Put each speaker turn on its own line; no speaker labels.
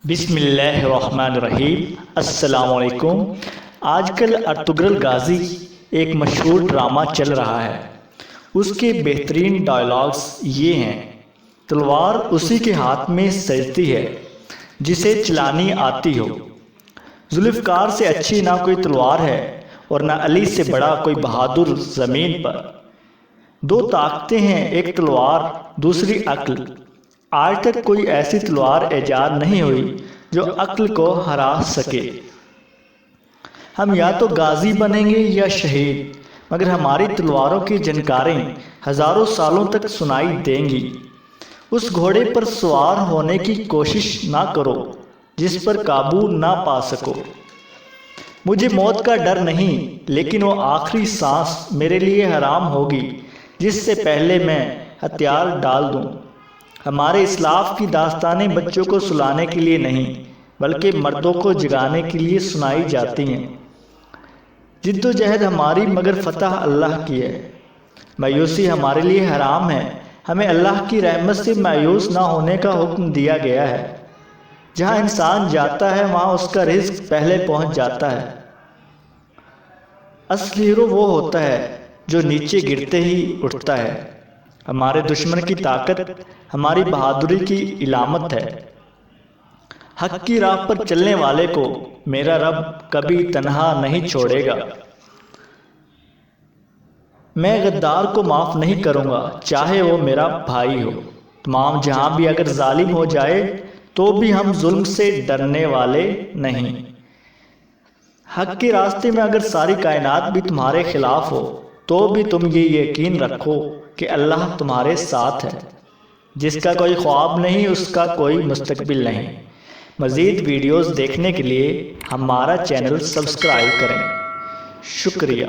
بسم اللہ الرحمن الرحیم۔ السلام علیکم۔ آج کل ارطغرل غازی ایک مشہور ڈرامہ چل رہا ہے۔ اس کے بہترین ڈائلاگز یہ ہیں: تلوار اسی کے ہاتھ میں سجتی ہے جسے چلانی آتی ہو۔ ذوالفقار سے اچھی نہ کوئی تلوار ہے اور نہ علی سے بڑا کوئی بہادر زمین پر۔ دو طاقتیں ہیں، ایک تلوار دوسری عقل۔ آج تک کوئی ایسی تلوار ایجاد نہیں ہوئی جو عقل کو ہرا سکے۔ ہم یا تو غازی بنیں گے یا شہید، مگر ہماری تلواروں کی جھنکاریں ہزاروں سالوں تک سنائی دیں گی۔ اس گھوڑے پر سوار ہونے کی کوشش نہ کرو جس پر قابو نہ پا سکو۔ مجھے موت کا ڈر نہیں، لیکن وہ آخری سانس میرے لیے حرام ہوگی جس سے پہلے میں ہتھیار ڈال دوں۔ ہمارے اسلاف کی داستانیں بچوں کو سلانے کے لیے نہیں بلکہ مردوں کو جگانے کے لیے سنائی جاتی ہیں۔ جد و جہد ہماری مگر فتح اللہ کی ہے۔ مایوسی ہمارے لیے حرام ہے۔ ہمیں اللہ کی رحمت سے مایوس نہ ہونے کا حکم دیا گیا ہے۔ جہاں انسان جاتا ہے وہاں اس کا رزق پہلے پہنچ جاتا ہے۔ اصل ہیرو وہ ہوتا ہے جو نیچے گرتے ہی اٹھتا ہے۔ ہمارے دشمن کی طاقت ہماری بہادری کی علامت ہے۔ حق کی راہ پر چلنے والے کو میرا رب کبھی تنہا نہیں چھوڑے گا۔ میں غدار کو معاف نہیں کروں گا چاہے وہ میرا بھائی ہو۔ تمام جہاں بھی اگر ظالم ہو جائے تو بھی ہم ظلم سے ڈرنے والے نہیں۔ حق کے راستے میں اگر ساری کائنات بھی تمہارے خلاف ہو تو بھی تم یہ یقین رکھو کہ اللہ تمہارے ساتھ ہے۔ جس کا کوئی خواب نہیں اس کا کوئی مستقبل نہیں۔ مزید ویڈیوز دیکھنے کے لیے ہمارا چینل سبسکرائب کریں۔ شکریہ۔